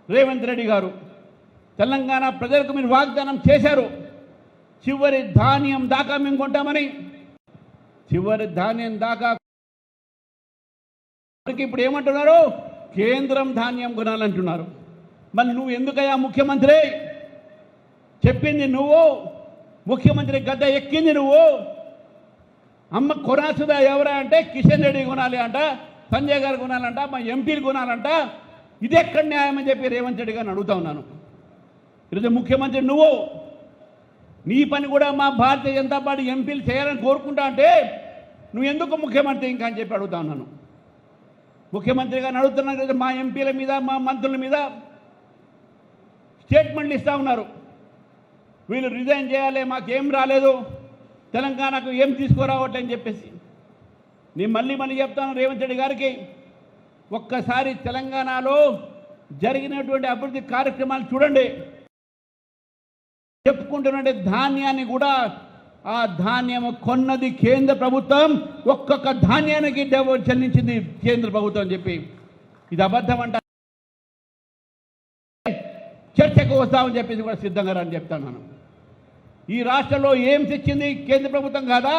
రేవంత్ రెడ్డి గారు తెలంగాణ ప్రజలకు మీరు వాగ్దానం చేశారు, చివరి ధాన్యం దాకా మేము కొంటామని. చివరి ధాన్యం దాకా ఇప్పుడు ఏమంటున్నారు? కేంద్రం ధాన్యం కొనాలంటున్నారు. మరి నువ్వు ఎందుకయ్యా ముఖ్యమంత్రి? చెప్పింది నువ్వు, ముఖ్యమంత్రి గద్ద ఎక్కింది నువ్వు. అమ్మ కొనాల్సిందా ఎవరా అంటే కిషన్ రెడ్డి కొనాలి అంట, సంజయ్ గారు కొనాలంట, మా ఎంపీలు కొనాలంట. ఇది ఎక్కడ న్యాయం అని చెప్పి రేవంత్ రెడ్డి గారిని అడుగుతా ఉన్నాను. ఈరోజు ముఖ్యమంత్రి నువ్వు, నీ పని కూడా మా భారతీయ జనతా పార్టీ ఎంపీలు చేయాలని కోరుకుంటా అంటే నువ్వు ఎందుకు ముఖ్యమంత్రి ఇంకా అని చెప్పి అడుగుతా ఉన్నాను. ముఖ్యమంత్రి గారిని అడుగుతున్నాను కదా, మా ఎంపీల మీద మా మంత్రుల మీద స్టేట్మెంట్లు ఇస్తూ ఉన్నారు. వీళ్ళు రిజైన్ చేయాలి, మాకేం రాలేదు, తెలంగాణకు ఏం తీసుకురావట్లేని చెప్పేసి. నేను మళ్ళీ చెప్తాను రేవంత్ రెడ్డి గారికి, ఒక్కసారి తెలంగాణలో జరిగినటువంటి అభివృద్ధి కార్యక్రమాలు చూడండి. చెప్పుకుంటున్నటువంటి ధాన్యాన్ని కూడా, ఆ ధాన్యం కొన్నది కేంద్ర ప్రభుత్వం, ఒక్కొక్క ధాన్యానికి చెల్లించింది కేంద్ర ప్రభుత్వం అని చెప్పి. ఇది అబద్ధం అంట, చర్చకు వస్తామని చెప్పేసి కూడా సిద్ధంగా అని చెప్తాను. ఈ రాష్ట్రంలో ఏం తెచ్చింది కేంద్ర ప్రభుత్వం కాదా?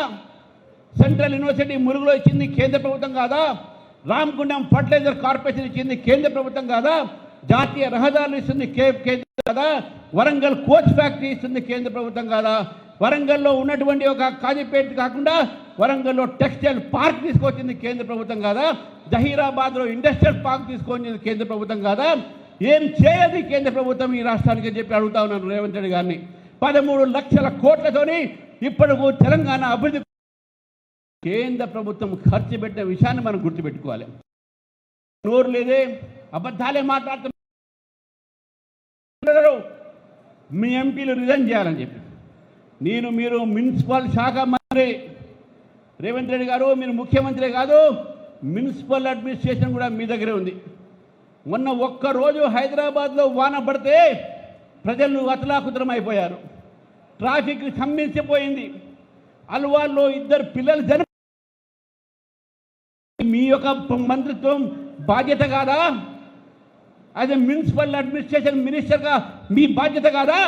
సెంట్రల్ యూనివర్సిటీ మురుగులో ఇచ్చింది కేంద్ర ప్రభుత్వం కాదా? రామగుండం ఫర్టిలైజర్ కార్పొరేషన్ ఇచ్చింది కేంద్ర ప్రభుత్వం కాదా? జాతీయ రహదారులు ఇస్తుంది కేంద్రం కాదా? వరంగల్ కోచ్ ఫ్యాక్టరీ ఇస్తుంది కేంద్ర ప్రభుత్వం కాదా? వరంగల్లో ఉన్నటువంటి ఒక కాజీపేట కాకుండా వరంగల్లో టెక్స్టైల్ పార్క్ తీసుకొచ్చింది కేంద్ర ప్రభుత్వం కాదా? జహీరాబాద్లో ఇండస్ట్రియల్ పార్క్ తీసుకొచ్చింది కేంద్ర ప్రభుత్వం కాదా? ఏం చేయదు కేంద్ర ప్రభుత్వం ఈ రాష్ట్రానికి చెప్పి అడుగుతా ఉన్నాను రేవంత్ రెడ్డి గారిని. 13 లక్షల కోట్లతోని ఇప్పటికు తెలంగాణ అభివృద్ధి కేంద్ర ప్రభుత్వం ఖర్చు పెట్టిన విషయాన్ని మనం గుర్తుపెట్టుకోవాలి. నోరు లేదే, అబద్ధాలే మాట్లాడుతున్నారు. మీ ఎంపీలు రిజైన్ చేయాలని చెప్పి మీరు మున్సిపల్ శాఖ మంత్రి రేవంత్ రెడ్డి గారు, మీరు ముఖ్యమంత్రి కాదు, మున్సిపల్ అడ్మినిస్ట్రేషన్ కూడా మీ దగ్గరే ఉంది. మొన్న ఒక్కరోజు హైదరాబాద్లో వాన పడితే ప్రజలు అతలాకుతలం అయిపోయారు, ట్రాఫిక్ స్తంభించిపోయింది. అల్వాల్లో 2 పిల్లలు చనిపోయారు. మీ యొక్క మంత్రిత్వం బాధ్యత కాదా? యాజ్ ఎ మున్సిపల్ అడ్మినిస్ట్రేషన్ మినిస్టర్గా మీ బాధ్యత కాదా?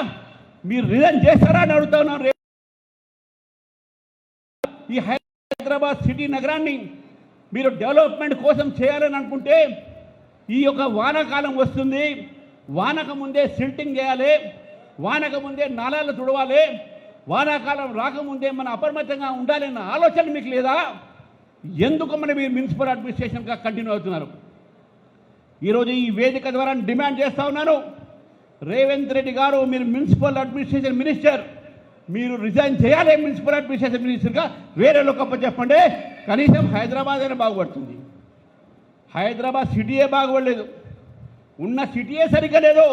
మీరు రిజైన్ చేస్తారా అని అడుగుతా ఉన్నారు. ఈ హైదరాబాద్ సిటీ నగరాన్ని మీరు డెవలప్మెంట్ కోసం చేయాలని అనుకుంటే ఈ యొక్క వానాకాలం వస్తుంది, వానక ముందే సిల్టింగ్ చేయాలి, వానక ముందే నాలాలు తుడవాలి, వానాకాలం రాకముందే మన అప్రమత్తంగా ఉండాలన్న ఆలోచన మీకు లేదా? ఎందుకు మీరు మున్సిపల్ అడ్మినిస్ట్రేషన్గా కంటిన్యూ అవుతున్నారు? ఈరోజు ఈ వేదిక ద్వారా డిమాండ్ చేస్తూ ఉన్నాను, రేవంత్ రెడ్డి గారు మీరు మున్సిపల్ అడ్మినిస్ట్రేషన్ మినిస్టర్, మీరు రిజైన్ చేయాలి. మున్సిపల్ అడ్మినిస్ట్రేషన్ మినిస్టర్గా వేరే లోకప్ప చెప్పండి, కనీసం హైదరాబాద్ అయినా బాగుపడుతుంది. హైదరాబాద్ సిటీయే బాగుపడలేదు, ఉన్న సిటీయే సరిగ్గా లేదు.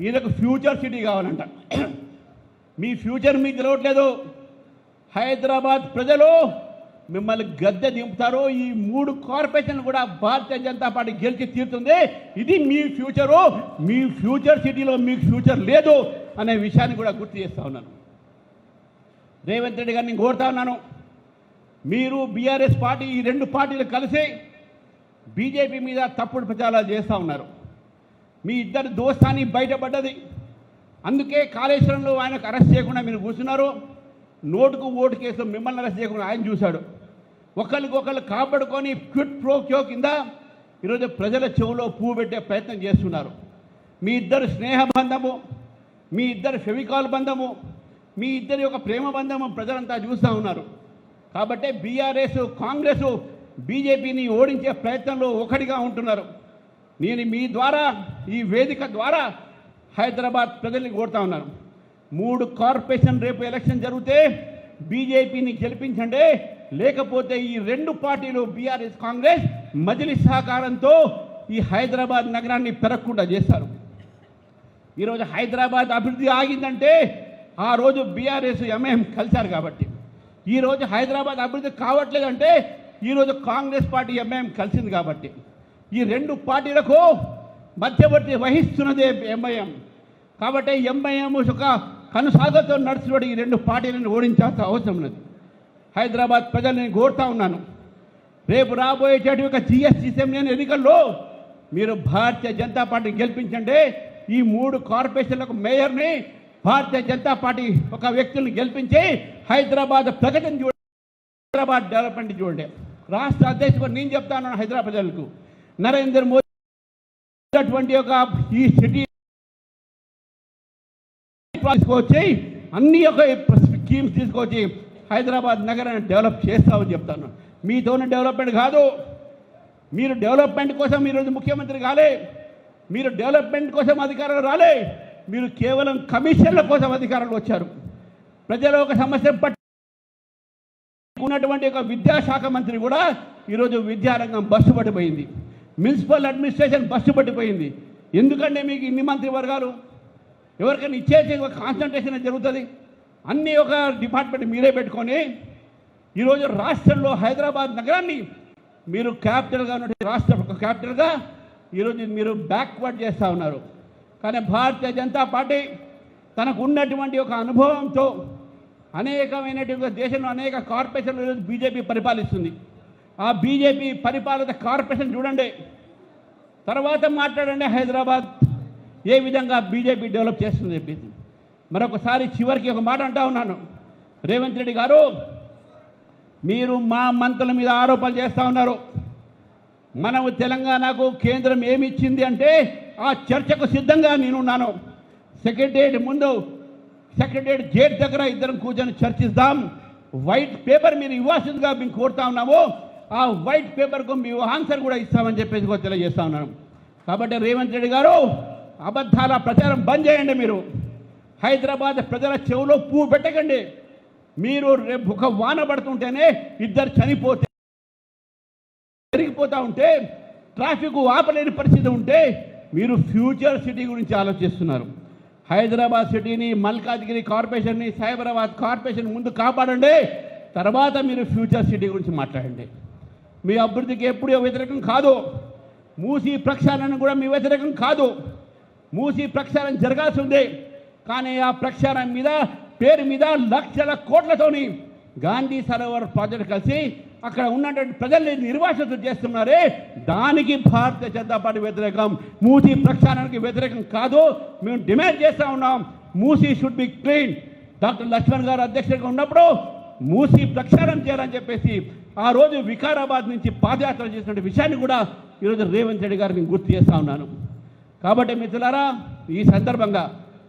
ఈయనకు ఫ్యూచర్ సిటీ కావాలంట. మీ ఫ్యూచర్ మీకు తెలవట్లేదు. హైదరాబాద్ ప్రజలు మిమ్మల్ని గద్దె దింపుతారు. ఈ 3 కార్పొరేషన్లు కూడా భారతీయ జనతా పార్టీ గెలిచి తీరుతుంది. ఇది మీ ఫ్యూచరు. మీ ఫ్యూచర్ సిటీలో మీకు ఫ్యూచర్ లేదు అనే విషయాన్ని కూడా గుర్తు చేస్తూ ఉన్నాను. రేవంత్ రెడ్డి గారిని కోరుతా ఉన్నాను, మీరు బీఆర్ఎస్ పార్టీ, ఈ 2 పార్టీలు కలిసి బీజేపీ మీద తప్పుడు ప్రచారాలు చేస్తూ ఉన్నారు. మీ ఇద్దరు దోస్తాని బయటపడ్డది. అందుకే కాళేశ్వరంలో ఆయనకు అరెస్ట్ చేయకుండా మీరు కూర్చున్నారు. నోటుకు ఓటు కేసులో మిమ్మల్ని అరెస్ట్ చేయకుండా ఆయన చూశాడు. ఒకరికొకరు కాపాడుకొని క్విట్ ప్రో క్యో కింద ఈరోజు ప్రజల చెవులో పువ్వు పెట్టే ప్రయత్నం చేస్తున్నారు. మీ ఇద్దరు స్నేహబంధము, మీ ఇద్దరు ఫెవికాల్ బంధము, మీ ఇద్దరి యొక్క ప్రేమ బంధము ప్రజలంతా చూస్తూ ఉన్నారు. కాబట్టి బీఆర్ఎస్, కాంగ్రెస్ బీజేపీని ఓడించే ప్రయత్నంలో ఒకటిగా ఉంటున్నారు. నేను మీ ద్వారా, ఈ వేదిక ద్వారా హైదరాబాద్ ప్రజల్ని కోరుతా ఉన్నాను, 3 కార్పొరేషన్ రేపు ఎలక్షన్ జరిగితే బీజేపీని గెలిపించండి. లేకపోతే ఈ 2 పార్టీలు బీఆర్ఎస్, కాంగ్రెస్ మజ్లిస్ సహకారంతో ఈ హైదరాబాద్ నగరాన్ని పెరగకుండా చేస్తారు. ఈరోజు హైదరాబాద్ అభివృద్ధి ఆగిందంటే ఆ రోజు బీఆర్ఎస్, ఎంఐఎం కలిశారు కాబట్టి. ఈరోజు హైదరాబాద్ అభివృద్ధి కావట్లేదంటే ఈరోజు కాంగ్రెస్ పార్టీ, ఎంఐఎం కలిసింది కాబట్టి. ఈ 2 పార్టీలకు మధ్యవర్తి వహిస్తున్నదే ఎంఐఎం. కాబట్టి ఎంఐఎం ఒక కనుసాగతో నడుచుకుంటూ ఈ 2 పార్టీలను ఓడించాల్సిన అవసరం ఉన్నది. హైదరాబాద్ ప్రజల్ని కోరుతా ఉన్నాను, రేపు రాబోయేటటువంటి ఒక జిఎస్టీ ఎన్నికల్లో మీరు భారతీయ జనతా పార్టీ గెలిపించండి. ఈ 3 కార్పొరేషన్లకు మేయర్ని భారతీయ జనతా పార్టీ ఒక వ్యక్తులను గెలిపించి హైదరాబాద్ ప్రగతిని చూడండి, హైదరాబాద్ డెవలప్మెంట్ చూడండి. రాష్ట్ర అధ్యక్షుడు నేను చెప్తాను హైదరాబాద్ ప్రజలకు, నరేంద్ర మోదీ అటువంటి ఒక ఈ సిటీ తీసుకొచ్చి అన్ని ఒక స్కీమ్స్ తీసుకొచ్చి హైదరాబాద్ నగరాన్ని డెవలప్ చేస్తామని చెప్తాను. మీతోనే డెవలప్మెంట్ కాదు. మీరు డెవలప్మెంట్ కోసం ఈరోజు ముఖ్యమంత్రి కాలే, మీరు డెవలప్మెంట్ కోసం అధికారులు రాలే, మీరు కేవలం కమిషన్ల కోసం అధికారులు వచ్చారు. ప్రజల ఒక సమస్య ఉన్నటువంటి ఒక విద్యాశాఖ మంత్రి కూడా ఈరోజు విద్యారంగం బస్సు పట్టిపోయింది, మున్సిపల్ అడ్మినిస్ట్రేషన్ బస్సు పట్టిపోయింది. ఎందుకంటే మీకు ఇన్ని మంత్రి వర్గాలు ఎవరికైనా ఇచ్చేసి ఒక కాన్సన్ట్రేషన్ జరుగుతుంది. అన్నీ ఒక డిపార్ట్మెంట్ మీరే పెట్టుకొని ఈరోజు రాష్ట్రంలో హైదరాబాద్ నగరాన్ని మీరు క్యాపిటల్గా ఉన్నటువంటి రాష్ట్ర ఒక క్యాపిటల్గా ఈరోజు మీరు బ్యాక్వర్డ్ చేస్తూ ఉన్నారు. కానీ భారతీయ జనతా పార్టీ తనకు ఉన్నటువంటి ఒక అనుభవంతో అనేకమైనటువంటి దేశంలో అనేక కార్పొరేషన్లు ఈరోజు బీజేపీ పరిపాలిస్తుంది. ఆ బీజేపీ పరిపాలిత కార్పొరేషన్ చూడండి, తర్వాత మాట్లాడండి హైదరాబాద్ ఏ విధంగా బీజేపీ డెవలప్ చేస్తుందని చెప్పేసి. మరొకసారి చివరికి ఒక మాట అంటా ఉన్నాను, రేవంత్ రెడ్డి గారు మీరు మా మంత్రుల మీద ఆరోపణలు చేస్తూ ఉన్నారు. మనము తెలంగాణకు కేంద్రం ఏమి ఇచ్చింది అంటే ఆ చర్చకు సిద్ధంగా నేనున్నాను. సెక్రటేరియట్ ముందు సెక్రటేరియట్ గేట్ దగ్గర ఇద్దరం కూర్చొని చర్చిద్దాం. వైట్ పేపర్ మీరు ఇవ్వాల్సిందిగా మేము కోరుతా ఉన్నాము. ఆ వైట్ పేపర్కు మీ ఆన్సర్ కూడా ఇస్తామని చెప్పేసి తెలియజేస్తా ఉన్నాను. కాబట్టి రేవంత్ రెడ్డి గారు అబద్ధాల ప్రచారం బంద్ చేయండి. మీరు హైదరాబాద్ ప్రజల చెవులో పువ్వు పెట్టకండి. మీరు రేపు ఒక వాన పడుతుంటేనే ఇద్దరు చనిపోతే పెరిగిపోతూ ఉంటే ట్రాఫిక్ ఆపలేని పరిస్థితి ఉంటే మీరు ఫ్యూచర్ సిటీ గురించి ఆలోచిస్తున్నారు. హైదరాబాద్ సిటీని, మల్కాజ్గిరి కార్పొరేషన్ని, సైబరాబాద్ కార్పొరేషన్ ముందు కాపాడండి, తర్వాత మీరు ఫ్యూచర్ సిటీ గురించి మాట్లాడండి. మీ అభివృద్ధికి ఎప్పుడూ వ్యతిరేకం కాదు. మూసీ ప్రక్షాళన కూడా మీ వ్యతిరేకం కాదు. మూసీ ప్రక్షాళన జరగాల్సి ఉంది. కానీ ఆ ప్రక్షాళన మీద పేరు మీద లక్షల కోట్లతోని గాంధీ సరోవర్ ప్రాజెక్టు కలిసి అక్కడ ఉన్నటువంటి ప్రజల్ని నిర్వాసితులు చేస్తున్నారే, దానికి భారతీయ జనతా పార్టీ వ్యతిరేకం. మూసీ ప్రక్షాళనకి వ్యతిరేకం కాదు. మేము డిమాండ్ చేస్తూ ఉన్నాం, Musi should be clean. Doctor Laxman గారు అధ్యక్షుడిగా ఉన్నప్పుడు మూసీ ప్రక్షాళన చేయాలని చెప్పేసి ఆ రోజు వికారాబాద్ నుంచి పాదయాత్ర చేసినటువంటి విషయాన్ని కూడా ఈరోజు రేవంత్ రెడ్డి గారిని గుర్తు చేస్తూ ఉన్నాను. కాబట్టి మిత్రులారా, ఈ సందర్భంగా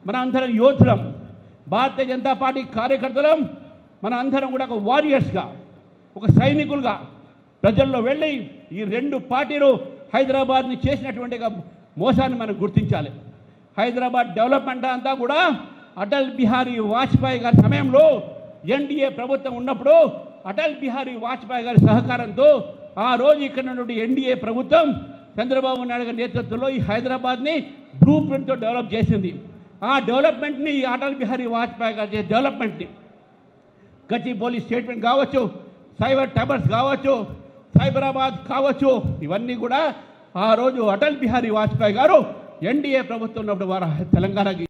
మన అందరం యోధులం, భారతీయ జనతా పార్టీ కార్యకర్తలం, మన అందరం కూడా ఒక వారియర్స్గా, ఒక సైనికులుగా ప్రజల్లో వెళ్ళి ఈ 2 పార్టీలు హైదరాబాద్ని చేసినటువంటి మోసాన్ని మనం గుర్తించాలి. హైదరాబాద్ డెవలప్మెంట్ అంతా కూడా అటల్ బిహారీ వాజ్పేయి గారి సమయంలో ఎన్డీఏ ప్రభుత్వం ఉన్నప్పుడు అటల్ బిహారీ వాజ్పేయి గారి సహకారంతో ఆ రోజు ఇక్కడ ఉన్నటువంటి ఎన్డీఏ ప్రభుత్వం చంద్రబాబు నాయుడు గారి నేతృత్వంలో ఈ హైదరాబాద్ని బ్లూ ప్రింట్తో డెవలప్ చేసింది. ఆ డెవలప్మెంట్ని అటల్ బిహారీ వాజ్పేయి గారి డెవలప్మెంట్ని గచ్చిబౌలి స్టేట్మెంట్ కావచ్చు, సైబర్ టవర్స్ కావచ్చు, సైబరాబాద్ కావచ్చు, ఇవన్నీ కూడా ఆ రోజు అటల్ బిహారీ వాజ్పేయి గారు ఎన్డీఏ ప్రభుత్వం ఉన్నప్పుడు వారు తెలంగాణకి